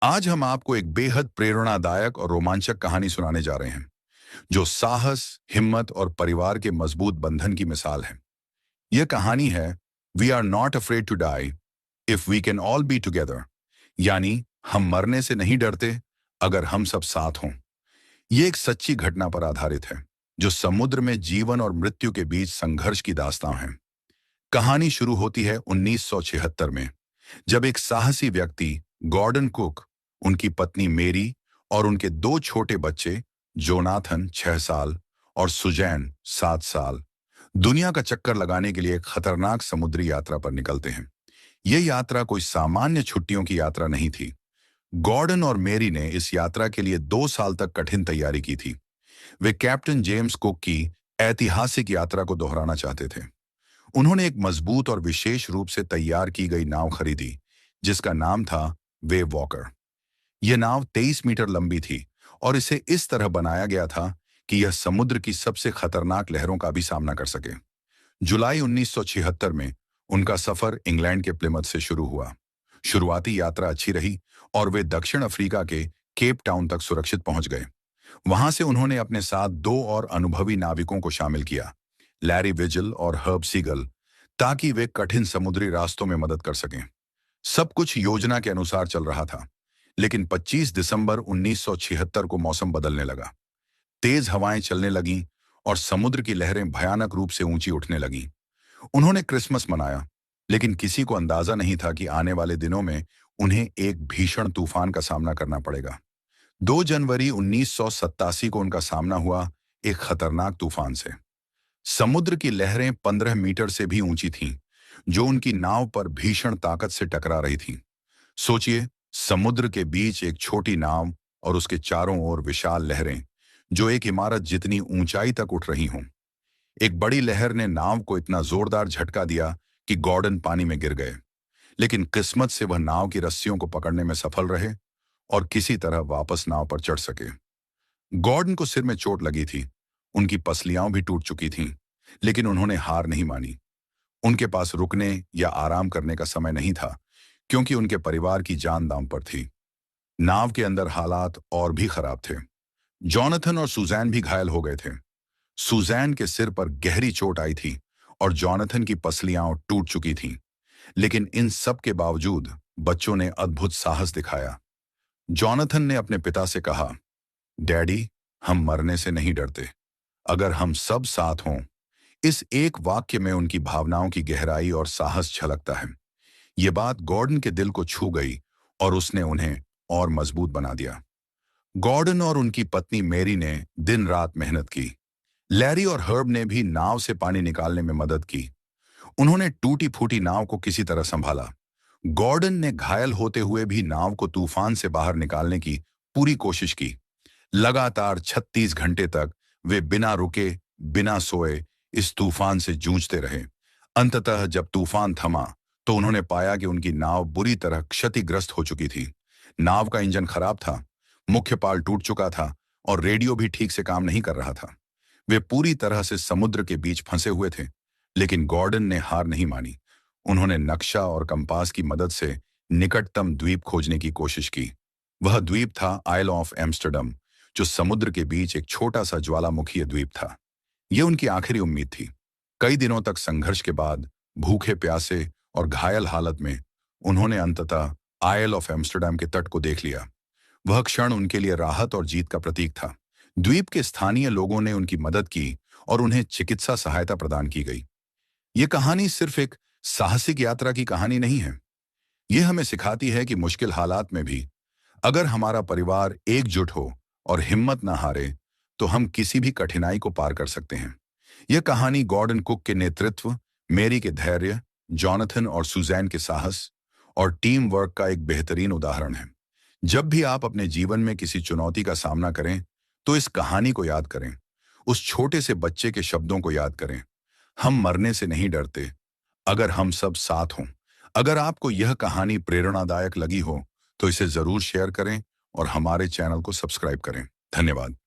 आज हम आपको एक बेहद प्रेरणादायक और रोमांचक कहानी सुनाने जा रहे हैं, जो साहस, हिम्मत और परिवार के मजबूत बंधन की मिसाल है। यह कहानी है we are not afraid to die if we can all be together, यानी हम मरने से नहीं डरते अगर हम सब साथ हों। यह एक सच्ची घटना पर आधारित है, जो समुद्र में जीवन और मृत्यु के बीच संघर्ष की दास्तां है। कहानी शुरू होती है 1976 में, जब एक साहसी व्यक्ति गॉर्डन कुक, उनकी पत्नी मेरी और उनके दो छोटे बच्चे जोनाथन 6 साल और सुजैन 7 साल दुनिया का चक्कर लगाने के लिए एक खतरनाक समुद्री यात्रा पर निकलते हैं। यह यात्रा कोई सामान्य छुट्टियों की यात्रा नहीं थी। गॉर्डन और मेरी ने इस यात्रा के लिए 2 साल तक कठिन तैयारी की थी। वे कैप्टन जेम्स कुक की ऐतिहासिक यात्रा को दोहराना चाहते थे। उन्होंने एक मजबूत और विशेष रूप से तैयार की गई नाव खरीदी, जिसका नाम था वेव वॉकर। यह नाव 23 मीटर लंबी थी और इसे इस तरह बनाया गया था कि यह समुद्र की सबसे खतरनाक लहरों का भी सामना कर सके। जुलाई 1976 में उनका सफर इंग्लैंड के प्लिमथ से शुरू हुआ। शुरुआती यात्रा अच्छी रही और वे दक्षिण अफ्रीका के केप टाउन तक सुरक्षित पहुंच गए। वहां से उन्होंने अपने साथ दो और अनुभवी नाविकों को शामिल किया, लैरी विजिल और हर्ब सीगल, ताकि वे कठिन समुद्री रास्तों में मदद कर सकें। सब कुछ योजना के अनुसार चल रहा था, लेकिन 25 दिसंबर 1976 को मौसम बदलने लगा। तेज हवाएं चलने लगीं और समुद्र की लहरें भयानक रूप से ऊंची उठने लगीं। उन्होंने क्रिसमस मनाया, लेकिन किसी को अंदाजा नहीं था कि आने वाले दिनों में उन्हें एक भीषण तूफान का सामना करना पड़ेगा। 2 जनवरी 1987 को उनका सामना हुआ एक खतरनाक तूफान से। समुद्र की लहरें 15 मीटर से भी ऊंची थीं, जो उनकी नाव पर भीषण ताकत से टकरा रही थीं। सोचिए, समुद्र के बीच एक छोटी नाव और उसके चारों ओर विशाल लहरें, जो एक इमारत जितनी ऊंचाई तक उठ रही हों। एक बड़ी लहर ने नाव को इतना जोरदार झटका दिया कि गॉर्डन पानी में गिर गए, लेकिन किस्मत से वह नाव की रस्सियों को पकड़ने में सफल रहे और किसी तरह वापस नाव पर चढ़ सके। गॉर्डन को सिर में चोट लगी थी, उनकी पसलियां भी टूट चुकी थीं, लेकिन उन्होंने हार नहीं मानी। उनके पास रुकने या आराम करने का समय नहीं था, क्योंकि उनके परिवार की जान दांव पर थी। नाव के अंदर हालात और भी खराब थे। जॉनथन और सुजैन भी घायल हो गए थे। सुजैन के सिर पर गहरी चोट आई थी और जॉनथन की पसलियां टूट चुकी थीं। लेकिन इन सब के बावजूद बच्चों ने अद्भुत साहस दिखाया। जॉनथन ने अपने पिता से कहा, डैडी, हम मरने से नहीं डरते अगर हम सब साथ हों। इस एक वाक्य में उनकी भावनाओं की गहराई और साहस झलकता है। ये बात गॉर्डन के दिल को छू गई और उसने उन्हें और मजबूत बना दिया। गॉर्डन और उनकी पत्नी मेरी ने दिन रात मेहनत की। लैरी और हर्ब ने भी नाव से पानी निकालने में मदद की। उन्होंने टूटी फूटी नाव को किसी तरह संभाला। गॉर्डन ने घायल होते हुए भी नाव को तूफान से बाहर निकालने की पूरी कोशिश की। लगातार 36 घंटे तक वे बिना रुके, बिना सोए इस तूफान से जूझते रहे। अंततः जब तूफान थमा, तो उन्होंने पाया कि उनकी नाव बुरी तरह क्षतिग्रस्त हो चुकी थी। नाव का इंजन खराब था, मुख्य पाल टूट चुका था और रेडियो भी ठीक से काम नहीं कर रहा था। वे पूरी तरह से समुद्र के बीच फंसे हुए थे, लेकिन गॉर्डन ने हार नहीं मानी। उन्होंने नक्शा और कंपास की मदद से निकटतम द्वीप खोजने की कोशिश की। वह द्वीप था आइल ऑफ एम्स्टर्डम, जो समुद्र के बीच एक छोटा सा ज्वालामुखीय द्वीप था। यह उनकी आखिरी उम्मीद थी। कई दिनों तक संघर्ष के बाद, भूखे प्यासे और घायल हालत में, उन्होंने अंततः आइल ऑफ एम्स्टर्डम के तट को देख लिया। वह क्षण उनके लिए राहत और जीत का प्रतीक था। द्वीप के स्थानीय लोगों ने उनकी मदद की और उन्हें चिकित्सा सहायता प्रदान की गई। यह कहानी सिर्फ एक साहसिक यात्रा की कहानी नहीं है। यह हमें सिखाती है कि मुश्किल हालात में भी अगर हमारा परिवार एकजुट हो और हिम्मत न हारे, तो हम किसी भी कठिनाई को पार कर सकते हैं। यह कहानी गॉर्डन कुक के नेतृत्व, मेरी के धैर्य, जॉनथन और सुजैन के साहस और टीम वर्क का एक बेहतरीन उदाहरण है। जब भी आप अपने जीवन में किसी चुनौती का सामना करें, तो इस कहानी को याद करें। उस छोटे से बच्चे के शब्दों को याद करें, हम मरने से नहीं डरते अगर हम सब साथ हों। अगर आपको यह कहानी प्रेरणादायक लगी हो, तो इसे जरूर शेयर करें और हमारे चैनल को सब्सक्राइब करें। धन्यवाद।